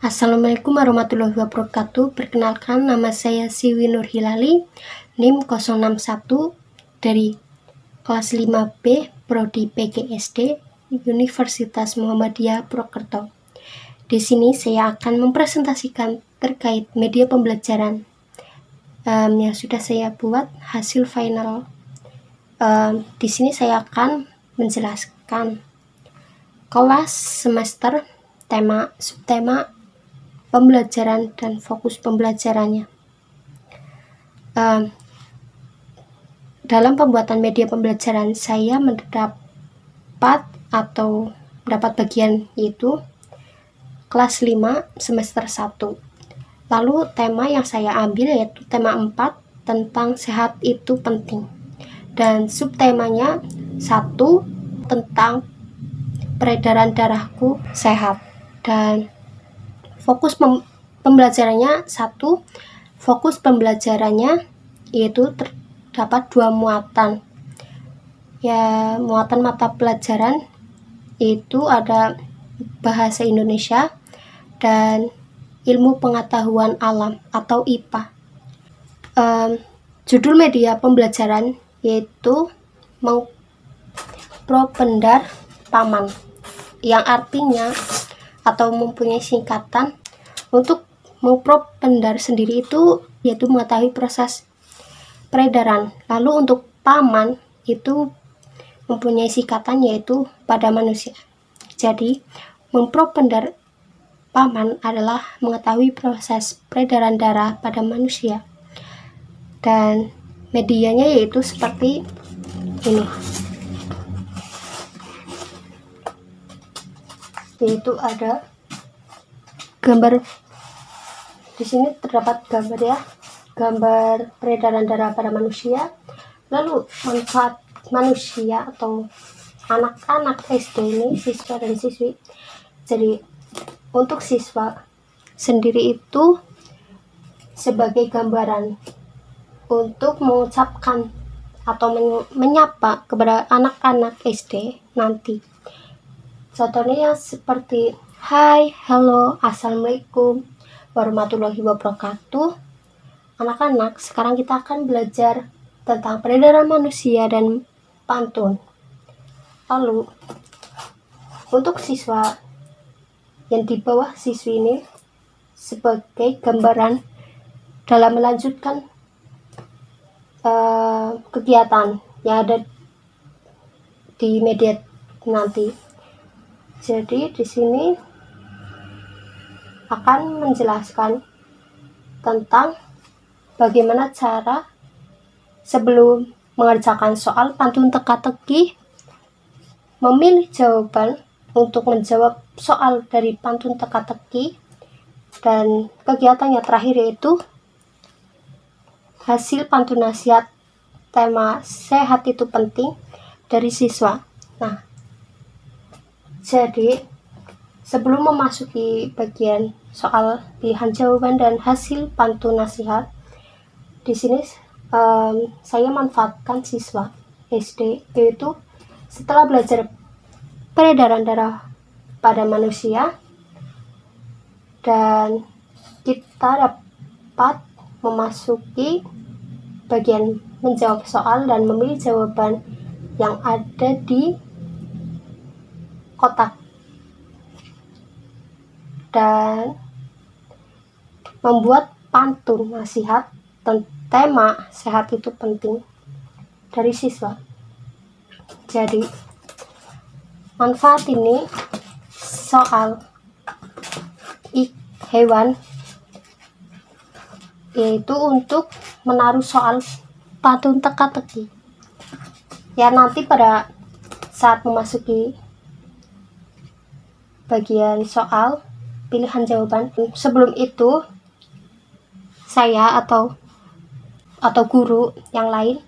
Assalamualaikum warahmatullahi wabarakatuh. Perkenalkan, nama saya Siwi Nur Hilali, NIM 061 dari kelas 5B, Prodi PGSD, Universitas Muhammadiyah Purwokerto. Di sini saya akan mempresentasikan terkait media pembelajaran yang sudah saya buat hasil final. Di sini saya akan menjelaskan kelas, semester, tema, subtema, pembelajaran, dan fokus pembelajarannya. Dalam pembuatan media pembelajaran, saya mendapat bagian yaitu kelas 5 semester 1. Lalu tema yang saya ambil yaitu tema 4 tentang sehat itu penting, dan subtemanya 1 tentang peredaran darahku sehat. Dan fokus pembelajarannya yaitu terdapat 2 muatan. Muatan mata pelajaran itu ada bahasa Indonesia dan ilmu pengetahuan alam atau IPA. Judul media pembelajaran yaitu Mempropendar Paman, yang artinya atau mempunyai singkatan untuk mempropendar sendiri itu yaitu mengetahui proses peredaran. Lalu untuk paman itu mempunyai singkatan yaitu pada manusia. Jadi mempropendar paman adalah mengetahui proses peredaran darah pada manusia. Dan medianya yaitu seperti ini, yaitu ada gambar. Di sini terdapat gambar gambar peredaran darah pada manusia. Lalu manfaat manusia atau anak-anak SD ini, siswa dan siswi. Jadi untuk siswa sendiri itu sebagai gambaran untuk mengucapkan atau menyapa kepada anak-anak SD nanti. Contohnya seperti hai, halo, assalamualaikum warahmatullahi wabarakatuh. Anak-anak, sekarang kita akan belajar tentang peredaran manusia dan pantun. Lalu untuk siswa yang di bawah siswi ini sebagai gambaran dalam melanjutkan kegiatan yang ada di media nanti. Jadi di sini akan menjelaskan tentang bagaimana cara sebelum mengerjakan soal pantun teka-teki, memilih jawaban untuk menjawab soal dari pantun teka-teki, dan kegiatannya terakhir yaitu hasil pantun nasihat tema sehat itu penting dari siswa. Nah, jadi sebelum memasuki bagian soal pilihan jawaban dan hasil pantun nasihat, di sini saya manfaatkan siswa SD, yaitu setelah belajar peredaran darah pada manusia, dan kita dapat memasuki bagian menjawab soal dan memilih jawaban yang ada di kotak, dan membuat pantun nasihat tema sehat itu penting dari siswa. Jadi manfaat ini soal hewan yaitu untuk menaruh soal pantun teka-teki. Ya, nanti pada saat memasuki bagian soal pilihan jawaban, sebelum itu saya atau guru yang lain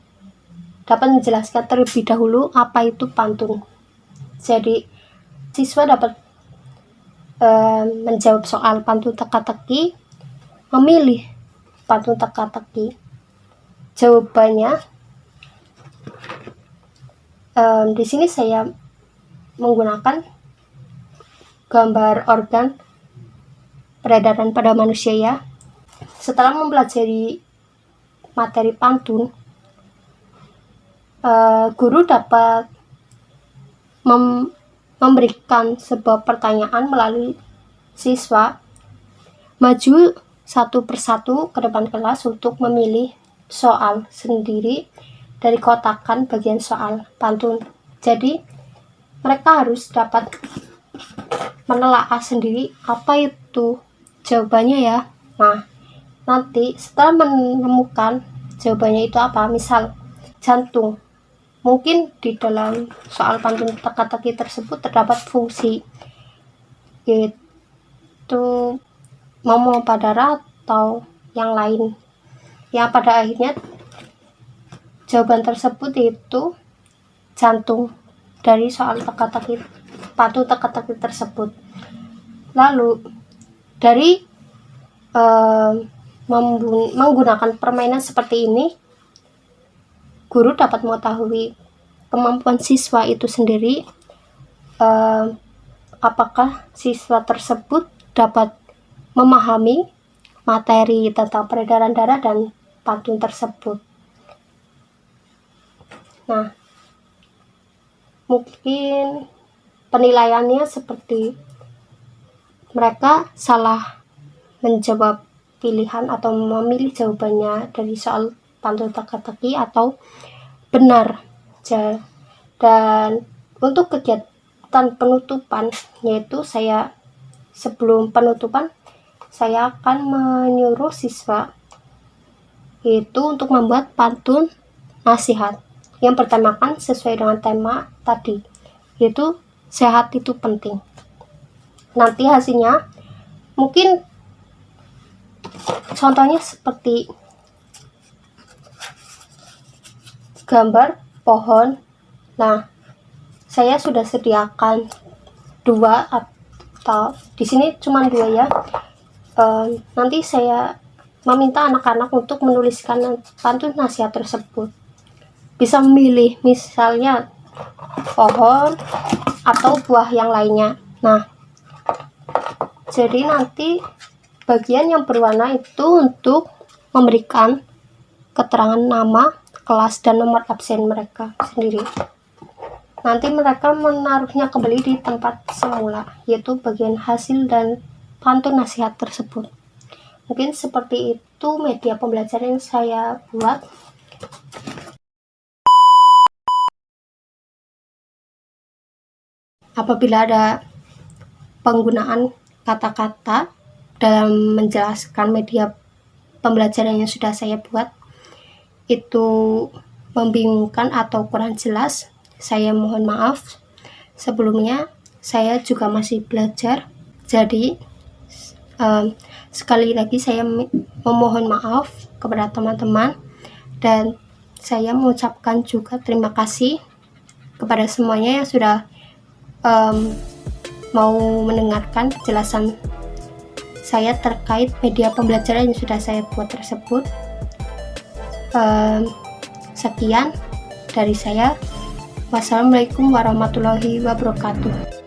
dapat menjelaskan terlebih dahulu apa itu pantun. Jadi siswa dapat menjawab soal pantun teka-teki, memilih pantun teka-teki, jawabannya. Di sini saya menggunakan gambar organ peredaran pada manusia ya. Setelah mempelajari materi pantun, guru dapat memberikan sebuah pertanyaan melalui siswa maju satu persatu ke depan kelas untuk memilih soal sendiri dari kotakan bagian soal pantun. Jadi mereka harus dapat menelaah sendiri apa itu jawabannya ya. Nah, nanti setelah menemukan jawabannya itu apa, misal jantung, mungkin di dalam soal pantun teka-teki tersebut terdapat fungsi, yaitu memompa darah atau yang lain, yang pada akhirnya jawaban tersebut itu jantung dari soal teka-teki pantun teka-teki tersebut. Lalu dari menggunakan permainan seperti ini, guru dapat mengetahui kemampuan siswa itu sendiri, apakah siswa tersebut dapat memahami materi tentang peredaran darah dan pantun tersebut. Nah, mungkin penilaiannya seperti mereka salah menjawab pilihan atau memilih jawabannya dari soal pantun teka-teki atau benar. Dan untuk kegiatan penutupan, yaitu sebelum penutupan saya akan menyuruh siswa itu untuk membuat pantun nasihat yang bertemakan sesuai dengan tema tadi, yaitu sehat itu penting. Nanti hasilnya mungkin contohnya seperti gambar pohon. Nah, saya sudah sediakan 2 atau di sini cuma 2 ya. Nanti saya meminta anak-anak untuk menuliskan pantun nasihat tersebut. Bisa memilih misalnya pohon atau buah yang lainnya. Nah, jadi nanti bagian yang berwarna itu untuk memberikan keterangan nama, kelas, dan nomor absen mereka sendiri. Nanti mereka menaruhnya kembali di tempat semula, yaitu bagian hasil dan pantun nasihat tersebut. Mungkin seperti itu media pembelajaran yang saya buat. Apabila ada penggunaan kata-kata dalam menjelaskan media pembelajaran yang sudah saya buat itu membingungkan atau kurang jelas, saya mohon maaf. Sebelumnya saya juga masih belajar, jadi sekali lagi saya memohon maaf kepada teman-teman, dan saya mengucapkan juga terima kasih kepada semuanya yang sudah mau mendengarkan penjelasan saya terkait media pembelajaran yang sudah saya buat tersebut. Sekian dari saya. Wassalamualaikum warahmatullahi wabarakatuh.